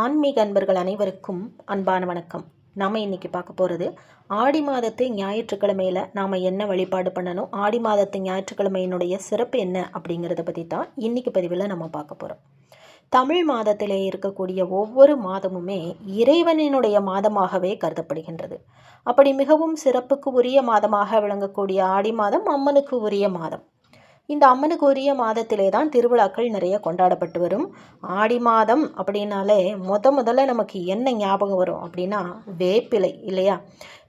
ஆன்மீக அன்பர்கள் அனைவருக்கும் அன்பான வணக்கம். நாம் இன்றைக்கி பார்க்க போகிறது ஆடி மாதத்து ஞாயிற்றுக்கிழமையில் நாம் என்ன வழிபாடு பண்ணணும், ஆடி மாதத்து ஞாயிற்றுக்கிழமையினுடைய சிறப்பு என்ன அப்படிங்கிறத பற்றி தான் இன்றைக்கி பதிவில் நம்ம பார்க்க போகிறோம். தமிழ் மாதத்திலே இருக்கக்கூடிய ஒவ்வொரு மாதமுமே இறைவனினுடைய மாதமாகவே கருதப்படுகின்றது. அப்படி மிகவும் சிறப்புக்கு உரிய மாதமாக விளங்கக்கூடிய ஆடி மாதம் அம்மனுக்கு உரிய மாதம். இந்த அம்மனுக்கு உரிய மாதத்திலே தான் திருவிழாக்கள் நிறைய கொண்டாடப்பட்டு வரும். ஆடி மாதம் அப்படின்னாலே முதல்ல நமக்கு என்ன ஞாபகம் வரும் அப்படின்னா வேப்பிலை இல்லையா?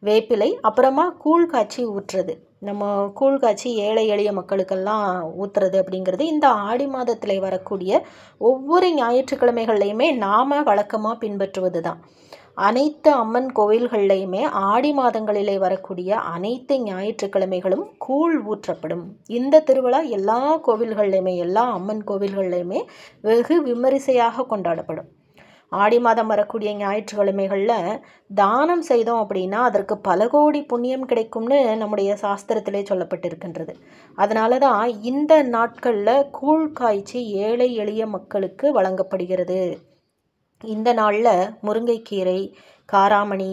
வேப்பிலை, அப்புறமா கூழ் காய்ச்சி ஊற்றுறது. நம்ம கூழ் காய்ச்சி ஏழை எளிய மக்களுக்கெல்லாம் ஊற்றுறது அப்படிங்கிறது இந்த ஆடி மாதத்தில் வரக்கூடிய ஒவ்வொரு ஞாயிற்றுக்கிழமைகள்லையுமே நாம் வழக்கமாக பின்பற்றுவது தான். அனைத்து அம்மன் கோவில்கள்லையுமே ஆடி மாதங்களிலே வரக்கூடிய அனைத்து ஞாயிற்றுக்கிழமைகளும் கூழ் ஊற்றப்படும். இந்த திருவிழா எல்லா கோவில்கள்லையுமே, எல்லா அம்மன் கோவில்கள்லையுமே வெகு விமரிசையாக கொண்டாடப்படும். ஆடி மாதம் வரக்கூடிய ஞாயிற்றுக்கிழமைகளில் தானம் செய்தோம் அப்படின்னா அதற்கு பல கோடி புண்ணியம் கிடைக்கும்னு நம்முடைய சாஸ்திரத்திலே சொல்லப்பட்டிருக்கின்றது. அதனால தான் இந்த நாட்களில் கூழ் காய்ச்சி ஏழை எளிய மக்களுக்கு வழங்கப்படுகிறது. இந்த நாளில் முருங்கைக்கீரை, காராமணி,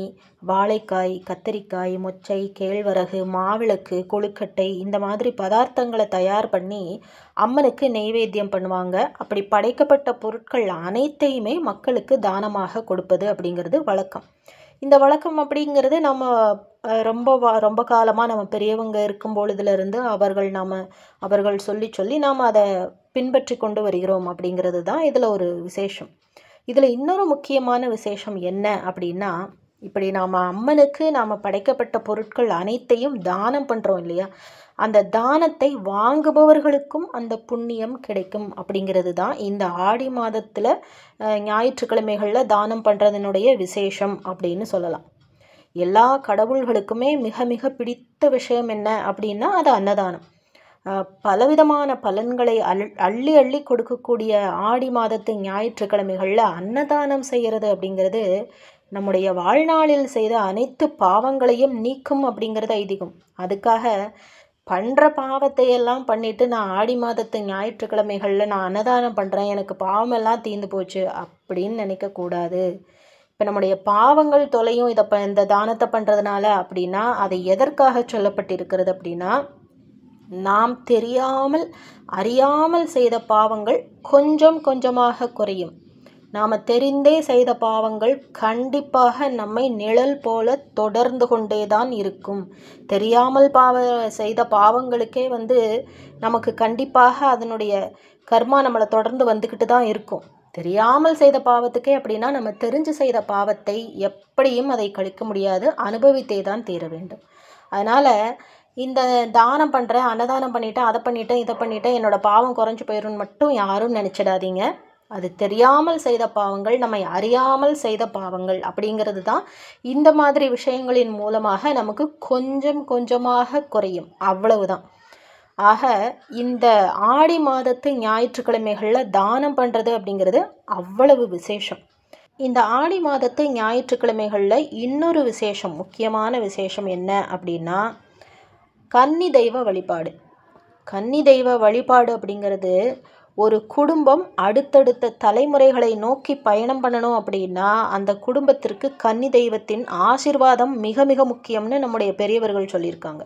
வாழைக்காய், கத்தரிக்காய், மொச்சை, கேழ்வரகு, மாவிளக்கு, கொழுக்கட்டை இந்த மாதிரி பதார்த்தங்களை தயார் பண்ணி அம்மனுக்கு நெய்வேத்தியம் பண்ணுவாங்க. அப்படி படைக்கப்பட்ட பொருட்கள் அனைத்தையுமே மக்களுக்கு தானமாக கொடுப்பது அப்படிங்கிறது வழக்கம். இந்த வழக்கம் அப்படிங்கிறது நம்ம ரொம்ப காலமாக நம்ம பெரியவங்க இருக்கும் பொழுதுலேருந்து அவர்கள் சொல்லி நாம் அதை பின்பற்றி கொண்டு வருகிறோம் அப்படிங்கிறது தான் இதில் ஒரு விசேஷம். இதில் இன்னொரு முக்கியமான விசேஷம் என்ன அப்படின்னா, இப்படி நாம் அம்மனுக்கு நாம் படைக்கப்பட்ட பொருட்கள் அனைத்தையும் தானம் பண்ணுறோம் இல்லையா? அந்த தானத்தை வாங்குபவர்களுக்கும் அந்த புண்ணியம் கிடைக்கும் அப்படிங்கிறது தான் இந்த ஆடி மாதத்தில் ஞாயிற்றுக்கிழமைகளில் தானம் பண்ணுறதுனுடைய விசேஷம் அப்படின்னு சொல்லலாம். எல்லா கடவுள்களுக்குமே மிக மிக பிடித்த விஷயம் என்ன அப்படின்னா அது அன்னதானம். பலவிதமான பலன்களை அள்ளி அள்ளி கொடுக்கக்கூடிய ஆடி மாதத்து ஞாயிற்றுக்கிழமைகளில் அன்னதானம் செய்கிறது அப்படிங்கிறது நம்முடைய வாழ்நாளில் செய்த அனைத்து பாவங்களையும் நீக்கும் அப்படிங்கிறது ஐதீகம். அதுக்காக பண்ணுற பாவத்தை எல்லாம் பண்ணிவிட்டு நான் ஆடி மாதத்து ஞாயிற்றுக்கிழமைகளில் நான் அன்னதானம் பண்ணுறேன், எனக்கு பாவமெல்லாம் தீர்ந்து போச்சு அப்படின்னு நினைக்கக்கூடாது. இப்போ நம்முடைய பாவங்கள் தொலையும் இந்த தானத்தை பண்ணுறதுனால அப்படின்னா அதை எதற்காக சொல்லப்பட்டிருக்கிறது அப்படின்னா, நாம் தெரியாமல் அறியாமல் செய்த பாவங்கள் கொஞ்சம் கொஞ்சமாக குறையும். நாம் தெரிந்தே செய்த பாவங்கள் கண்டிப்பாக நம்மை நிழல் போல தொடர்ந்து கொண்டே தான் இருக்கும். தெரியாமல் செய்த பாவங்களுக்கே நமக்கு கண்டிப்பாக அதனுடைய கர்மா நம்மளை தொடர்ந்து வந்துக்கிட்டு தான் இருக்கும். தெரியாமல் செய்த பாவத்துக்கே அப்படின்னா நம்ம தெரிஞ்சு செய்த பாவத்தை எப்படியும் அதை கழிக்க முடியாது, அனுபவித்தே தான் தீர வேண்டும். அதனால் இந்த தானம் பண்ணுறேன், அன்னதானம் பண்ணிட்டேன், அதை பண்ணிட்டேன், இதை பண்ணிட்டேன், என்னோடய பாவம் குறைஞ்சி போயிடும்னு மட்டும் யாரும் நினச்சிடாதீங்க. அது தெரியாமல் செய்த பாவங்கள், நம்மை அறியாமல் செய்த பாவங்கள் அப்படிங்கிறது தான் இந்த மாதிரி விஷயங்களின் மூலமாக நமக்கு கொஞ்சம் கொஞ்சமாக குறையும், அவ்வளவுதான். ஆக இந்த ஆடி மாதத்து ஞாயிற்றுக்கிழமைகளில் தானம் பண்ணுறது அப்படிங்கிறது அவ்வளவு விசேஷம். இந்த ஆடி மாதத்து ஞாயிற்றுக்கிழமைகளில் இன்னொரு விசேஷம், முக்கியமான விசேஷம் என்ன அப்படின்னா கன்னி தெய்வ வழிபாடு. கன்னி தெய்வ வழிபாடு அப்படிங்கிறது ஒரு குடும்பம் அடுத்தடுத்த தலைமுறைகளை நோக்கி பயணம் பண்ணணும் அப்படின்னா அந்த குடும்பத்திற்கு கன்னி தெய்வத்தின் ஆசீர்வாதம் மிக மிக முக்கியம்னு நம்முடைய பெரியவர்கள் சொல்லியிருக்காங்க.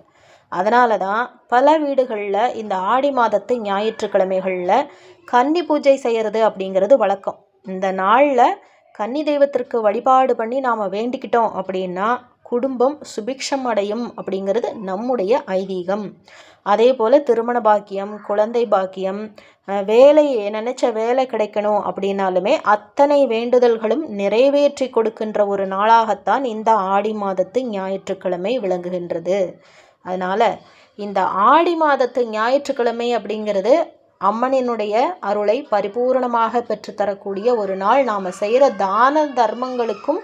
அதனால தான் பல வீடுகளில் இந்த ஆடி மாதத்து ஞாயிற்றுக்கிழமைகளில் கன்னி பூஜை செய்கிறது அப்படிங்கிறது வழக்கம். இந்த நாளில் கன்னி தெய்வத்திற்கு வழிபாடு பண்ணி நாம் வேண்டிக்கிட்டோம் அப்படின்னா குடும்பம் சுபிக்ஷம் அடையும் அப்படிங்கிறது நம்முடைய ஐதீகம். அதே போல் திருமண பாக்கியம், குழந்தை பாக்கியம், நினச்ச வேலை கிடைக்கணும் அப்படின்னாலுமே அத்தனை வேண்டுதல்களும் நிறைவேற்றி கொடுக்கின்ற ஒரு நாளாகத்தான் இந்த ஆடி மாதத்து ஞாயிற்றுக்கிழமை விளங்குகின்றது. அதனால் இந்த ஆடி மாதத்து ஞாயிற்றுக்கிழமை அப்படிங்கிறது அம்மனினுடைய அருளை பரிபூர்ணமாக பெற்றுத்தரக்கூடிய ஒரு நாள். நாம் செய்கிற தான தர்மங்களுக்கும்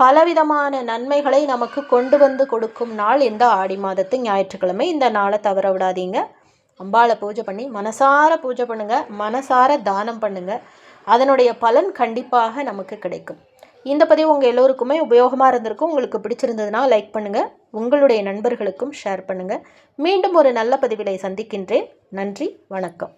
பலவிதமான நன்மைகளை நமக்கு கொண்டு வந்து கொடுக்கும் நாள் இந்த ஆடி மாதத்து ஞாயிற்றுக்கிழமை. இந்த நாளை தவற விடாதீங்க. அம்பாளை பூஜை பண்ணி மனசார பூஜை பண்ணுங்கள், மனசார தானம் பண்ணுங்கள். அதனுடைய பலன் கண்டிப்பாக நமக்கு கிடைக்கும். இந்த பதிவு உங்கள் எல்லோருக்குமே உபயோகமாக இருந்திருக்கும். உங்களுக்கு பிடிச்சிருந்ததுன்னா லைக் பண்ணுங்கள், உங்களுடைய நண்பர்களுக்கும் ஷேர் பண்ணுங்கள். மீண்டும் ஒரு நல்ல பதிவிலை சந்திக்கின்றேன். நன்றி, வணக்கம்.